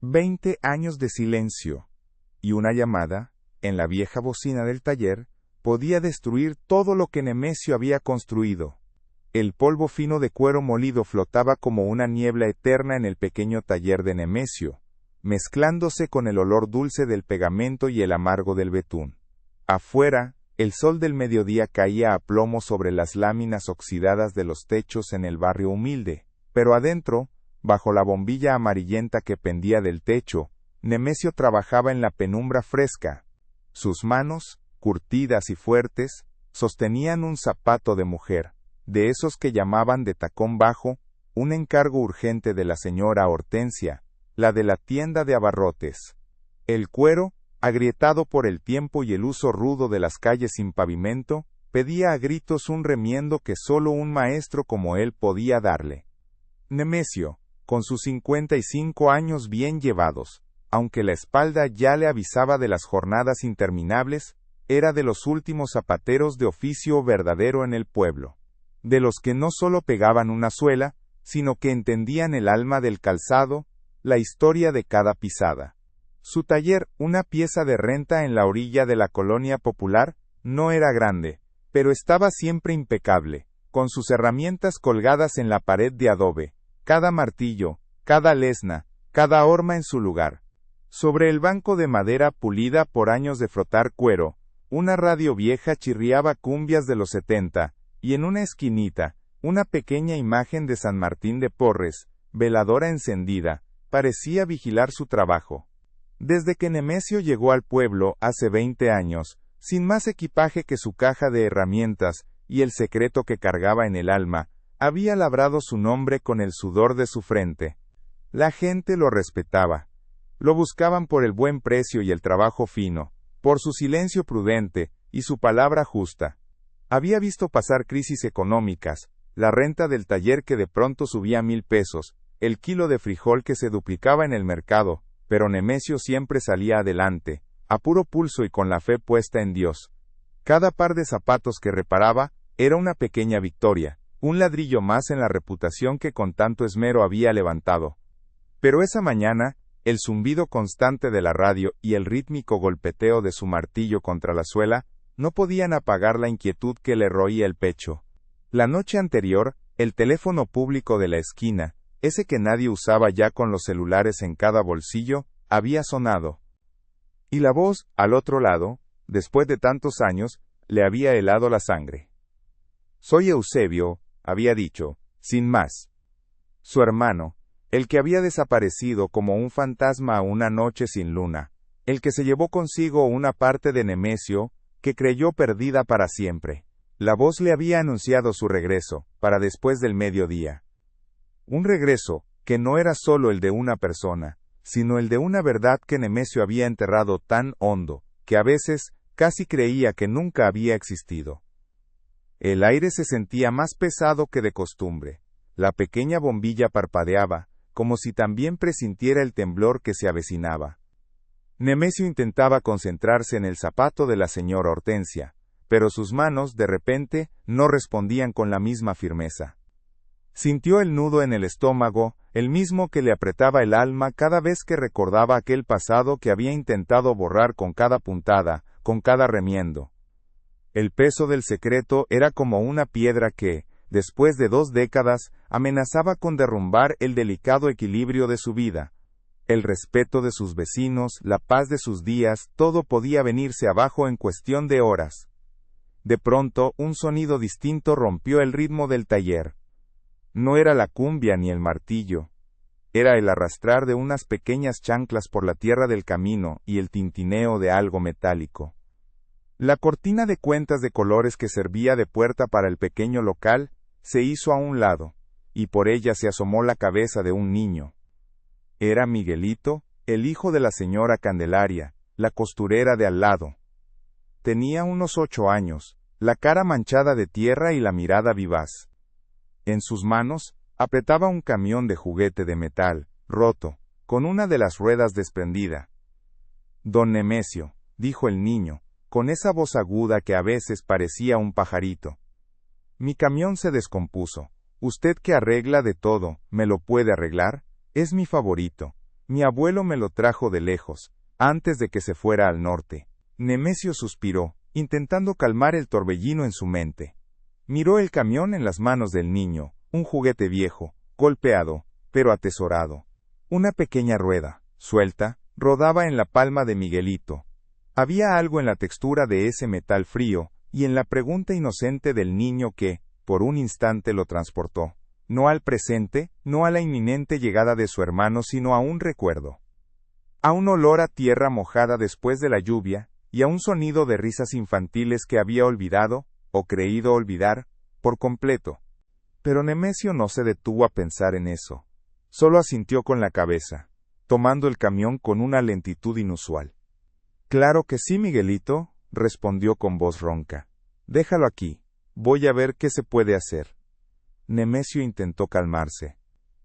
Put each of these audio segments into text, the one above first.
20 años de silencio, y una llamada, en la vieja bocina del taller, podía destruir todo lo que Nemesio había construido. El polvo fino de cuero molido flotaba como una niebla eterna en el pequeño taller de Nemesio, mezclándose con el olor dulce del pegamento y el amargo del betún. Afuera, el sol del mediodía caía a plomo sobre las láminas oxidadas de los techos en el barrio humilde, pero adentro, bajo la bombilla amarillenta que pendía del techo, Nemesio trabajaba en la penumbra fresca. Sus manos, curtidas y fuertes, sostenían un zapato de mujer, de esos que llamaban de tacón bajo, un encargo urgente de la señora Hortensia, la de la tienda de abarrotes. El cuero, agrietado por el tiempo y el uso rudo de las calles sin pavimento, pedía a gritos un remiendo que solo un maestro como él podía darle. Nemesio, con sus 55 años bien llevados, aunque la espalda ya le avisaba de las jornadas interminables, era de los últimos zapateros de oficio verdadero en el pueblo, de los que no solo pegaban una suela, sino que entendían el alma del calzado, la historia de cada pisada. Su taller, una pieza de renta en la orilla de la colonia popular, no era grande, pero estaba siempre impecable, con sus herramientas colgadas en la pared de adobe, cada martillo, cada lesna, cada horma en su lugar. Sobre el banco de madera pulida por años de frotar cuero, una radio vieja chirriaba cumbias de los 70, y en una esquinita, una pequeña imagen de San Martín de Porres, veladora encendida, parecía vigilar su trabajo. Desde que Nemesio llegó al pueblo hace 20 años, sin más equipaje que su caja de herramientas y el secreto que cargaba en el alma, había labrado su nombre con el sudor de su frente. La gente lo respetaba. Lo buscaban por el buen precio y el trabajo fino, por su silencio prudente y su palabra justa. Había visto pasar crisis económicas, la renta del taller que de pronto subía 1,000 pesos, el kilo de frijol que se duplicaba en el mercado, pero Nemesio siempre salía adelante, a puro pulso y con la fe puesta en Dios. Cada par de zapatos que reparaba era una pequeña victoria, un ladrillo más en la reputación que con tanto esmero había levantado. Pero esa mañana, el zumbido constante de la radio y el rítmico golpeteo de su martillo contra la suela no podían apagar la inquietud que le roía el pecho. La noche anterior, el teléfono público de la esquina, ese que nadie usaba ya con los celulares en cada bolsillo, había sonado. Y la voz, al otro lado, después de tantos años, le había helado la sangre. «Soy Eusebio», había dicho, sin más. Su hermano, el que había desaparecido como un fantasma una noche sin luna, el que se llevó consigo una parte de Nemesio, que creyó perdida para siempre. La voz le había anunciado su regreso, para después del mediodía. Un regreso, que no era solo el de una persona, sino el de una verdad que Nemesio había enterrado tan hondo, que a veces, casi creía que nunca había existido. El aire se sentía más pesado que de costumbre. La pequeña bombilla parpadeaba, como si también presintiera el temblor que se avecinaba. Nemesio intentaba concentrarse en el zapato de la señora Hortensia, pero sus manos, de repente, no respondían con la misma firmeza. Sintió el nudo en el estómago, el mismo que le apretaba el alma cada vez que recordaba aquel pasado que había intentado borrar con cada puntada, con cada remiendo. El peso del secreto era como una piedra que, después de 2 décadas, amenazaba con derrumbar el delicado equilibrio de su vida. El respeto de sus vecinos, la paz de sus días, todo podía venirse abajo en cuestión de horas. De pronto, un sonido distinto rompió el ritmo del taller. No era la cumbia ni el martillo. Era el arrastrar de unas pequeñas chanclas por la tierra del camino y el tintineo de algo metálico. La cortina de cuentas de colores que servía de puerta para el pequeño local se hizo a un lado, y por ella se asomó la cabeza de un niño. Era Miguelito, el hijo de la señora Candelaria, la costurera de al lado. Tenía unos 8 años, la cara manchada de tierra y la mirada vivaz. En sus manos, apretaba un camión de juguete de metal, roto, con una de las ruedas desprendida. «Don Nemesio», dijo el niño, con esa voz aguda que a veces parecía un pajarito. «Mi camión se descompuso. Usted que arregla de todo, ¿me lo puede arreglar? Es mi favorito. Mi abuelo me lo trajo de lejos, antes de que se fuera al norte. Nemesio suspiró, intentando calmar el torbellino en su mente. Miró el camión en las manos del niño, un juguete viejo, golpeado, pero atesorado. Una pequeña rueda, suelta, rodaba en la palma de Miguelito. Había algo en la textura de ese metal frío, y en la pregunta inocente del niño que, por un instante lo transportó, no al presente, no a la inminente llegada de su hermano, sino a un recuerdo. A un olor a tierra mojada después de la lluvia, y a un sonido de risas infantiles que había olvidado, o creído olvidar, por completo. Pero Nemesio no se detuvo a pensar en eso. Solo asintió con la cabeza, tomando el camión con una lentitud inusual. Claro que sí, Miguelito, respondió con voz ronca. Déjalo aquí, voy a ver qué se puede hacer. Nemesio intentó calmarse.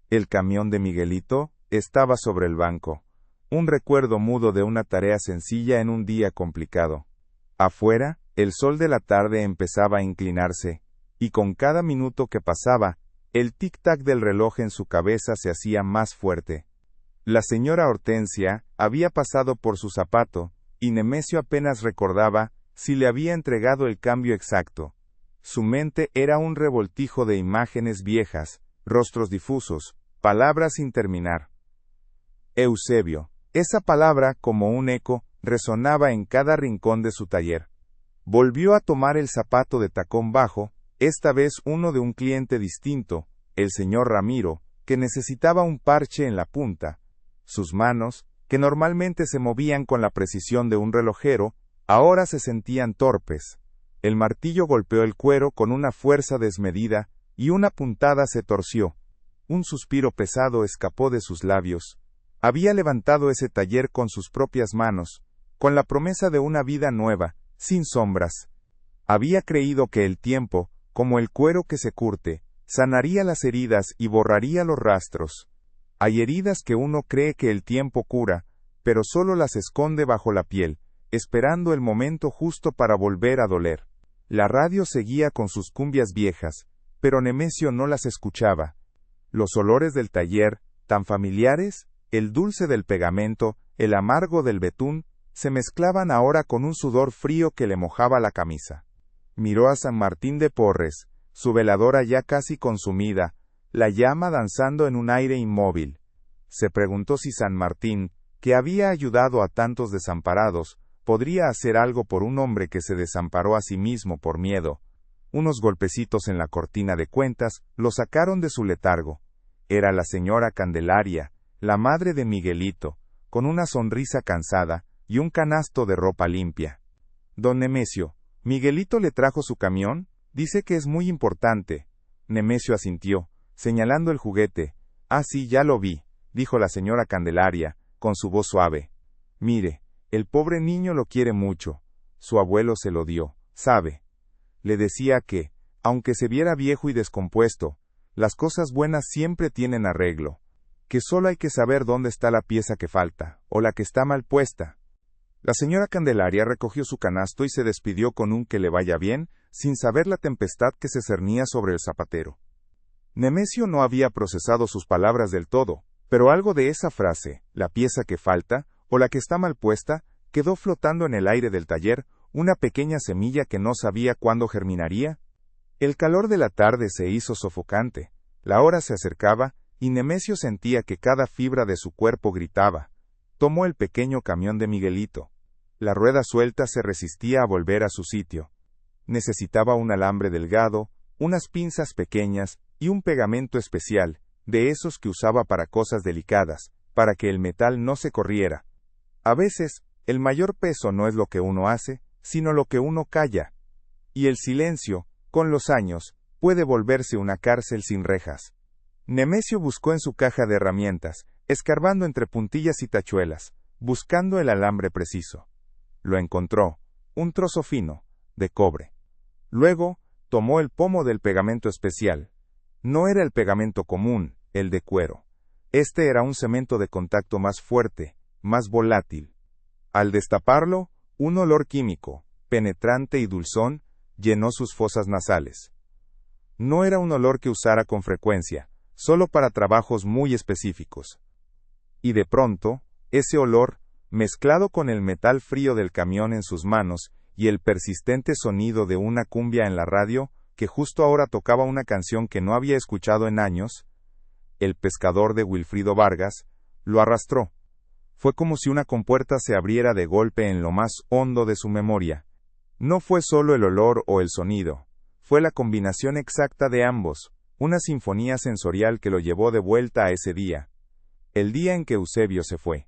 El camión de Miguelito estaba sobre el banco, un recuerdo mudo de una tarea sencilla en un día complicado. Afuera, el sol de la tarde empezaba a inclinarse, y con cada minuto que pasaba, el tic-tac del reloj en su cabeza se hacía más fuerte. La señora Hortensia había pasado por su zapato, y Nemesio apenas recordaba si le había entregado el cambio exacto. Su mente era un revoltijo de imágenes viejas, rostros difusos, palabras sin terminar. Eusebio. Esa palabra, como un eco, resonaba en cada rincón de su taller. Volvió a tomar el zapato de tacón bajo, esta vez uno de un cliente distinto, el señor Ramiro, que necesitaba un parche en la punta. Sus manos, que normalmente se movían con la precisión de un relojero, ahora se sentían torpes. El martillo golpeó el cuero con una fuerza desmedida, y una puntada se torció. Un suspiro pesado escapó de sus labios. Había levantado ese taller con sus propias manos, con la promesa de una vida nueva, sin sombras. Había creído que el tiempo, como el cuero que se curte, sanaría las heridas y borraría los rastros. Hay heridas que uno cree que el tiempo cura, pero solo las esconde bajo la piel, esperando el momento justo para volver a doler. La radio seguía con sus cumbias viejas, pero Nemesio no las escuchaba. Los olores del taller, tan familiares, el dulce del pegamento, el amargo del betún, se mezclaban ahora con un sudor frío que le mojaba la camisa. Miró a San Martín de Porres, su veladora ya casi consumida, la llama danzando en un aire inmóvil. Se preguntó si San Martín, que había ayudado a tantos desamparados, podría hacer algo por un hombre que se desamparó a sí mismo por miedo. Unos golpecitos en la cortina de cuentas lo sacaron de su letargo. Era la señora Candelaria, la madre de Miguelito, con una sonrisa cansada y un canasto de ropa limpia. Don Nemesio, ¿Miguelito le trajo su camión? Dice que es muy importante. Nemesio asintió, señalando el juguete. Ah, sí, ya lo vi, dijo la señora Candelaria, con su voz suave. Mire, el pobre niño lo quiere mucho. Su abuelo se lo dio, ¿sabe? Le decía que, aunque se viera viejo y descompuesto, las cosas buenas siempre tienen arreglo. Que solo hay que saber dónde está la pieza que falta, o la que está mal puesta. La señora Candelaria recogió su canasto y se despidió con un que le vaya bien, sin saber la tempestad que se cernía sobre el zapatero. Nemesio no había procesado sus palabras del todo, pero algo de esa frase, la pieza que falta, o la que está mal puesta, quedó flotando en el aire del taller, una pequeña semilla que no sabía cuándo germinaría. El calor de la tarde se hizo sofocante, la hora se acercaba, y Nemesio sentía que cada fibra de su cuerpo gritaba. Tomó el pequeño camión de Miguelito. La rueda suelta se resistía a volver a su sitio. Necesitaba un alambre delgado, unas pinzas pequeñas y un pegamento especial, de esos que usaba para cosas delicadas, para que el metal no se corriera. A veces, el mayor peso no es lo que uno hace, sino lo que uno calla. Y el silencio, con los años, puede volverse una cárcel sin rejas. Nemesio buscó en su caja de herramientas, escarbando entre puntillas y tachuelas, buscando el alambre preciso. Lo encontró, un trozo fino, de cobre. Luego, tomó el pomo del pegamento especial. No era el pegamento común, el de cuero. Este era un cemento de contacto más fuerte, más volátil. Al destaparlo, un olor químico, penetrante y dulzón, llenó sus fosas nasales. No era un olor que usara con frecuencia, solo para trabajos muy específicos. Y de pronto, ese olor, mezclado con el metal frío del camión en sus manos, y el persistente sonido de una cumbia en la radio, que justo ahora tocaba una canción que no había escuchado en años, El pescador de Wilfrido Vargas, lo arrastró. Fue como si una compuerta se abriera de golpe en lo más hondo de su memoria. No fue solo el olor o el sonido, fue la combinación exacta de ambos, una sinfonía sensorial que lo llevó de vuelta a ese día, el día en que Eusebio se fue.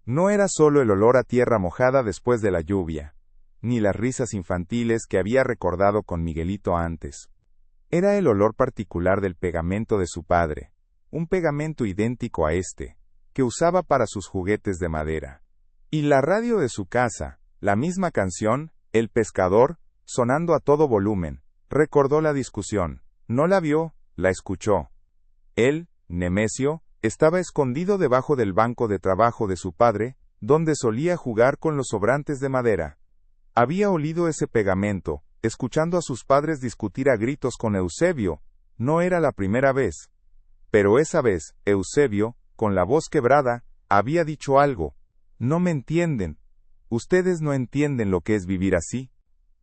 No era solo el olor a tierra mojada después de la lluvia, ni las risas infantiles que había recordado con Miguelito antes. Era el olor particular del pegamento de su padre, un pegamento idéntico a este, que usaba para sus juguetes de madera. Y la radio de su casa, la misma canción, El pescador, sonando a todo volumen. Recordó la discusión, no la vio, la escuchó. Él, Nemesio, estaba escondido debajo del banco de trabajo de su padre, donde solía jugar con los sobrantes de madera. Había olido ese pegamento, escuchando a sus padres discutir a gritos con Eusebio. No era la primera vez. Pero esa vez, Eusebio, con la voz quebrada, había dicho algo. No me entienden. Ustedes no entienden lo que es vivir así.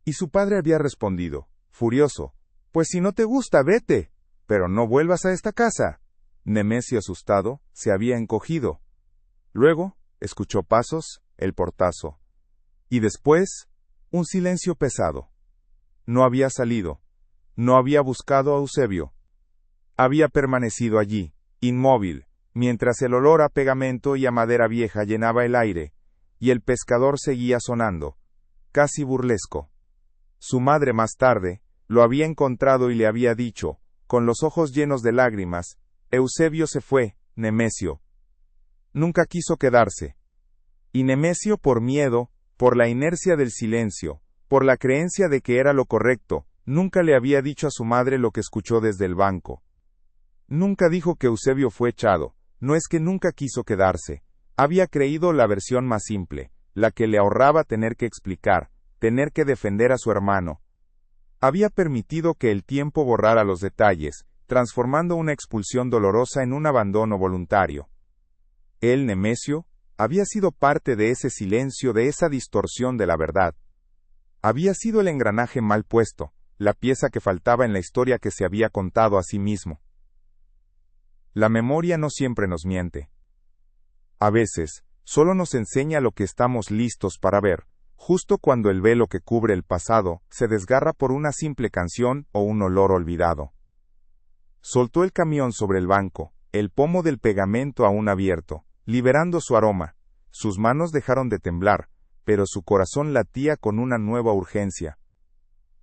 Y su padre había respondido, furioso, pues si no te gusta, vete, pero no vuelvas a esta casa. Nemesio, asustado, se había encogido. Luego, escuchó pasos, el portazo. Y después, un silencio pesado. No había salido. No había buscado a Eusebio. Había permanecido allí, inmóvil, mientras el olor a pegamento y a madera vieja llenaba el aire, y el pescador seguía sonando, casi burlesco. Su madre más tarde, lo había encontrado y le había dicho, con los ojos llenos de lágrimas, Eusebio se fue, Nemesio. Nunca quiso quedarse. Y Nemesio, por miedo, por la inercia del silencio, por la creencia de que era lo correcto, nunca le había dicho a su madre lo que escuchó desde el banco. Nunca dijo que Eusebio fue echado, no es que nunca quiso quedarse, había creído la versión más simple, la que le ahorraba tener que explicar, tener que defender a su hermano. Había permitido que el tiempo borrara los detalles, transformando una expulsión dolorosa en un abandono voluntario. Él, Nemesio, había sido parte de ese silencio, de esa distorsión de la verdad. Había sido el engranaje mal puesto, la pieza que faltaba en la historia que se había contado a sí mismo. La memoria no siempre nos miente. A veces, solo nos enseña lo que estamos listos para ver, justo cuando el velo que cubre el pasado se desgarra por una simple canción o un olor olvidado. Soltó el camión sobre el banco, el pomo del pegamento aún abierto, liberando su aroma. Sus manos dejaron de temblar, pero su corazón latía con una nueva urgencia.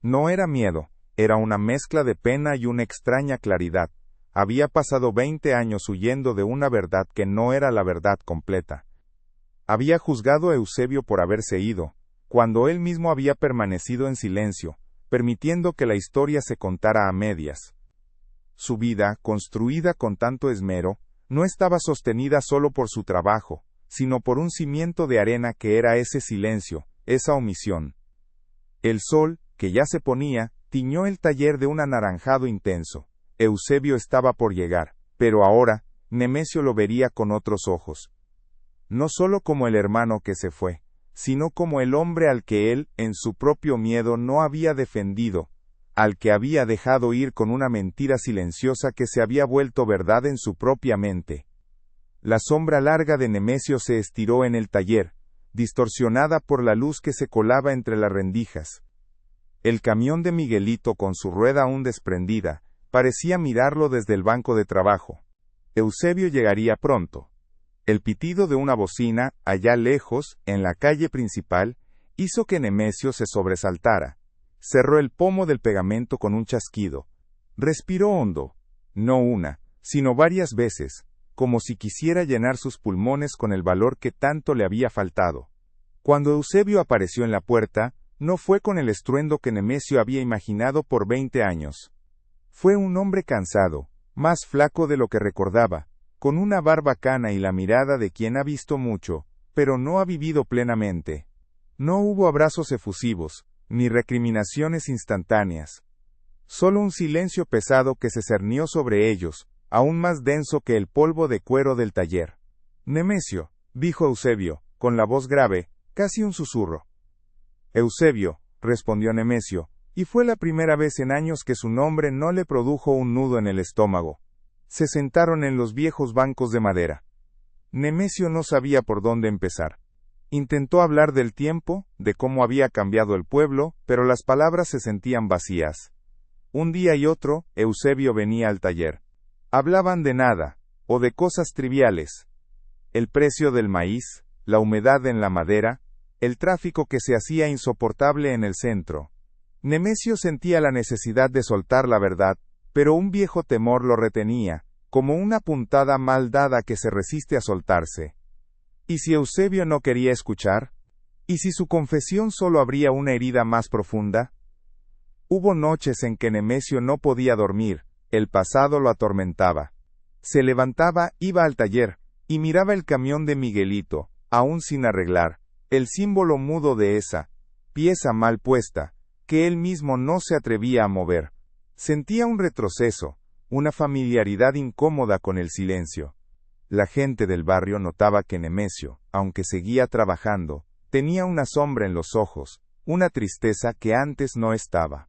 No era miedo, era una mezcla de pena y una extraña claridad. Había pasado 20 años huyendo de una verdad que no era la verdad completa. Había juzgado a Eusebio por haberse ido, cuando él mismo había permanecido en silencio, permitiendo que la historia se contara a medias. Su vida, construida con tanto esmero, no estaba sostenida solo por su trabajo, sino por un cimiento de arena que era ese silencio, esa omisión. El sol, que ya se ponía, tiñó el taller de un anaranjado intenso. Eusebio estaba por llegar, pero ahora, Nemesio lo vería con otros ojos. No solo como el hermano que se fue, sino como el hombre al que él, en su propio miedo, no había defendido, al que había dejado ir con una mentira silenciosa que se había vuelto verdad en su propia mente. La sombra larga de Nemesio se estiró en el taller, distorsionada por la luz que se colaba entre las rendijas. El camión de Miguelito, con su rueda aún desprendida, parecía mirarlo desde el banco de trabajo. Eusebio llegaría pronto. El pitido de una bocina, allá lejos, en la calle principal, hizo que Nemesio se sobresaltara. Cerró el pomo del pegamento con un chasquido. Respiró hondo, no una, sino varias veces, como si quisiera llenar sus pulmones con el valor que tanto le había faltado. Cuando Eusebio apareció en la puerta, no fue con el estruendo que Nemesio había imaginado por 20 años. Fue un hombre cansado, más flaco de lo que recordaba, con una barba cana y la mirada de quien ha visto mucho, pero no ha vivido plenamente. No hubo abrazos efusivos, ni recriminaciones instantáneas. Solo un silencio pesado que se cernió sobre ellos, aún más denso que el polvo de cuero del taller. Nemesio, dijo Eusebio, con la voz grave, casi un susurro. Eusebio, respondió Nemesio, y fue la primera vez en años que su nombre no le produjo un nudo en el estómago. Se sentaron en los viejos bancos de madera. Nemesio no sabía por dónde empezar. Intentó hablar del tiempo, de cómo había cambiado el pueblo, pero las palabras se sentían vacías. Un día y otro, Eusebio venía al taller. Hablaban de nada, o de cosas triviales. El precio del maíz, la humedad en la madera, el tráfico que se hacía insoportable en el centro. Nemesio sentía la necesidad de soltar la verdad, pero un viejo temor lo retenía, como una puntada mal dada que se resiste a soltarse. ¿Y si Eusebio no quería escuchar? ¿Y si su confesión solo abría una herida más profunda? Hubo noches en que Nemesio no podía dormir, el pasado lo atormentaba. Se levantaba, iba al taller, y miraba el camión de Miguelito, aún sin arreglar, el símbolo mudo de esa pieza mal puesta, que él mismo no se atrevía a mover. Sentía un retroceso, una familiaridad incómoda con el silencio. La gente del barrio notaba que Nemesio, aunque seguía trabajando, tenía una sombra en los ojos, una tristeza que antes no estaba.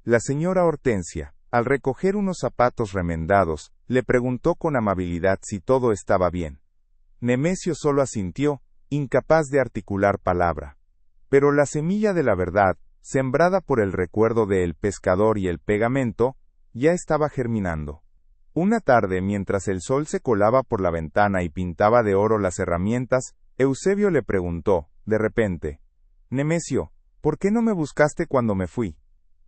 La señora Hortensia, al recoger unos zapatos remendados, le preguntó con amabilidad si todo estaba bien. Nemesio solo asintió, incapaz de articular palabra. Pero la semilla de la verdad, sembrada por el recuerdo de El pescador y el pegamento, ya estaba germinando. Una tarde, mientras el sol se colaba por la ventana y pintaba de oro las herramientas, Eusebio le preguntó, de repente: «Nemesio, ¿por qué no me buscaste cuando me fui?».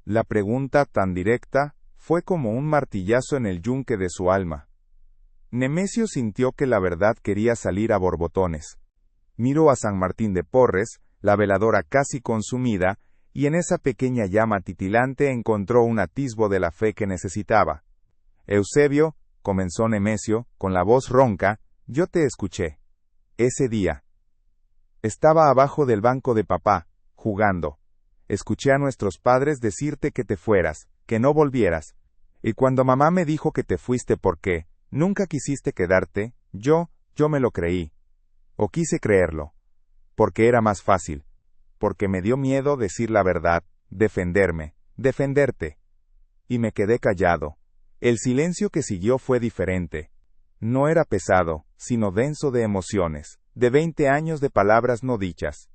La pregunta, tan directa, fue como un martillazo en el yunque de su alma. Nemesio sintió que la verdad quería salir a borbotones. Miró a San Martín de Porres, la veladora casi consumida, y en esa pequeña llama titilante encontró un atisbo de la fe que necesitaba. «Eusebio», comenzó Nemesio, con la voz ronca, «yo te escuché. Ese día. Estaba abajo del banco de papá, jugando. Escuché a nuestros padres decirte que te fueras, que no volvieras. Y cuando mamá me dijo que te fuiste porque nunca quisiste quedarte, yo me lo creí. O quise creerlo. Porque era más fácil. Porque me dio miedo decir la verdad, defenderte. Y me quedé callado. El silencio que siguió fue diferente. No era pesado, sino denso de emociones, de 20 años de palabras no dichas.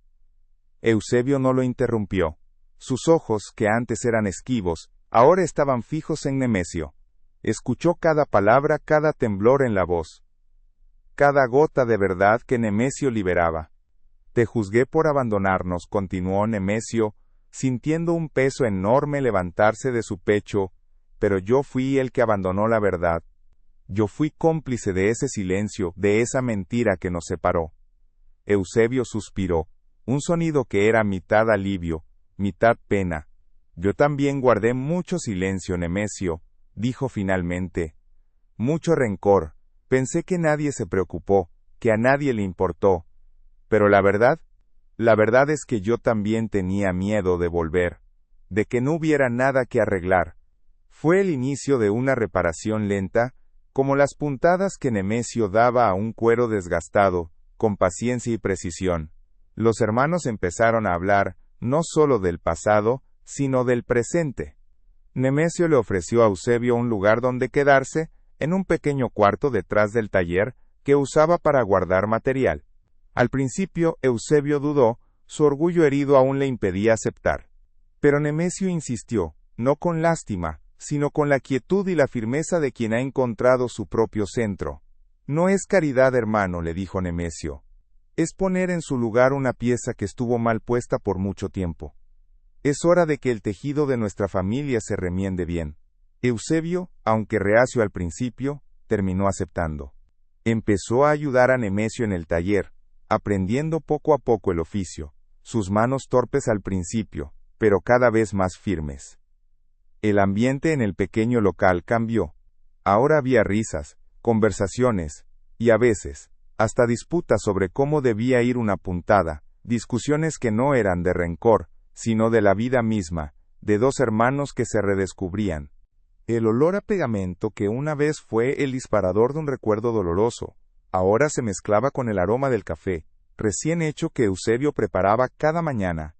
Eusebio no lo interrumpió. Sus ojos, que antes eran esquivos, ahora estaban fijos en Nemesio. Escuchó cada palabra, cada temblor en la voz. Cada gota de verdad que Nemesio liberaba. Te juzgué por abandonarnos, continuó Nemesio, sintiendo un peso enorme levantarse de su pecho, pero yo fui el que abandonó la verdad. Yo fui cómplice de ese silencio, de esa mentira que nos separó. Eusebio suspiró, un sonido que era mitad alivio, mitad pena. Yo también guardé mucho silencio, Nemesio, dijo finalmente. Mucho rencor. Pensé que nadie se preocupó, que a nadie le importó. Pero la verdad es que yo también tenía miedo de volver, de que no hubiera nada que arreglar. Fue el inicio de una reparación lenta, como las puntadas que Nemesio daba a un cuero desgastado, con paciencia y precisión. Los hermanos empezaron a hablar, no solo del pasado, sino del presente. Nemesio le ofreció a Eusebio un lugar donde quedarse, en un pequeño cuarto detrás del taller, que usaba para guardar material. Al principio, Eusebio dudó, su orgullo herido aún le impedía aceptar. Pero Nemesio insistió, no con lástima, sino con la quietud y la firmeza de quien ha encontrado su propio centro. No es caridad, hermano, le dijo Nemesio. Es poner en su lugar una pieza que estuvo mal puesta por mucho tiempo. Es hora de que el tejido de nuestra familia se remiende bien. Eusebio, aunque reacio al principio, terminó aceptando. Empezó a ayudar a Nemesio en el taller, aprendiendo poco a poco el oficio, sus manos torpes al principio, pero cada vez más firmes. El ambiente en el pequeño local cambió. Ahora había risas, conversaciones, y a veces, hasta disputas sobre cómo debía ir una puntada, discusiones que no eran de rencor, sino de la vida misma, de dos hermanos que se redescubrían. El olor a pegamento que una vez fue el disparador de un recuerdo doloroso, Ahora se mezclaba con el aroma del café, recién hecho que Eusebio preparaba cada mañana.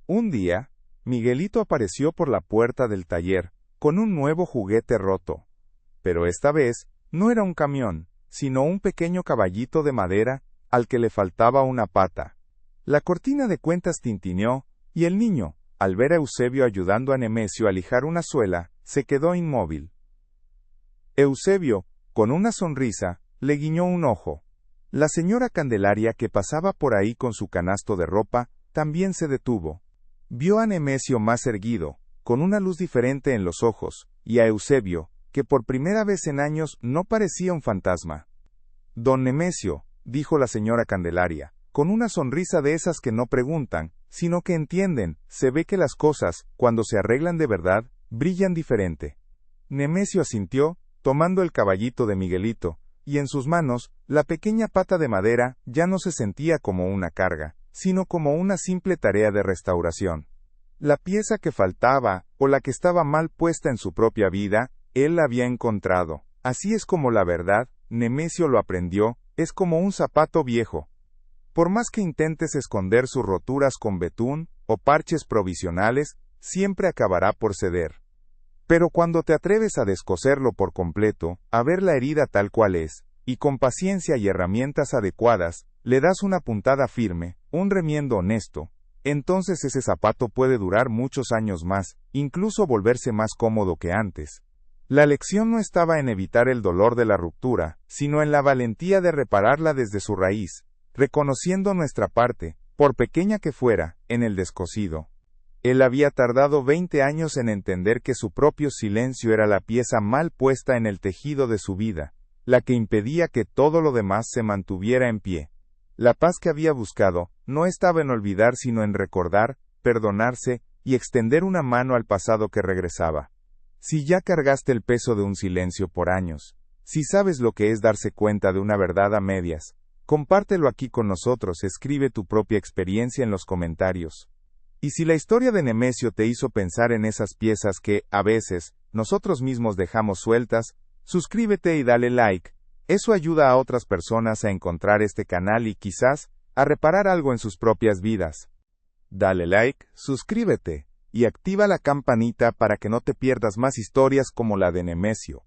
Un día, Miguelito apareció por la puerta del taller, con un nuevo juguete roto. Pero esta vez, no era un camión, sino un pequeño caballito de madera, al que le faltaba una pata. La cortina de cuentas tintineó, y el niño, al ver a Eusebio ayudando a Nemesio a lijar una suela, se quedó inmóvil. Eusebio, con una sonrisa, le guiñó un ojo. La señora Candelaria, que pasaba por ahí con su canasto de ropa, también se detuvo. Vio a Nemesio más erguido, con una luz diferente en los ojos, y a Eusebio, que por primera vez en años no parecía un fantasma. Don Nemesio, dijo la señora Candelaria, con una sonrisa de esas que no preguntan, sino que entienden, se ve que las cosas, cuando se arreglan de verdad, brillan diferente. Nemesio asintió, tomando el caballito de Miguelito, y en sus manos, la pequeña pata de madera ya no se sentía como una carga, sino como una simple tarea de restauración. La pieza que faltaba, o la que estaba mal puesta en su propia vida, él la había encontrado. Así es como la verdad, Nemesio lo aprendió, es como un zapato viejo. Por más que intentes esconder sus roturas con betún, o parches provisionales, siempre acabará por ceder. Pero cuando te atreves a descoserlo por completo, a ver la herida tal cual es, y con paciencia y herramientas adecuadas, le das una puntada firme, un remiendo honesto, entonces ese zapato puede durar muchos años más, incluso volverse más cómodo que antes. La lección no estaba en evitar el dolor de la ruptura, sino en la valentía de repararla desde su raíz, reconociendo nuestra parte, por pequeña que fuera, en el descosido. Él había tardado 20 años en entender que su propio silencio era la pieza mal puesta en el tejido de su vida, la que impedía que todo lo demás se mantuviera en pie. La paz que había buscado, no estaba en olvidar sino en recordar, perdonarse, y extender una mano al pasado que regresaba. Si ya cargaste el peso de un silencio por años, si sabes lo que es darse cuenta de una verdad a medias, compártelo aquí con nosotros, escribe tu propia experiencia en los comentarios. Y si la historia de Nemesio te hizo pensar en esas piezas que, a veces, nosotros mismos dejamos sueltas, suscríbete y dale like, eso ayuda a otras personas a encontrar este canal y quizás, a reparar algo en sus propias vidas. Dale like, suscríbete, y activa la campanita para que no te pierdas más historias como la de Nemesio.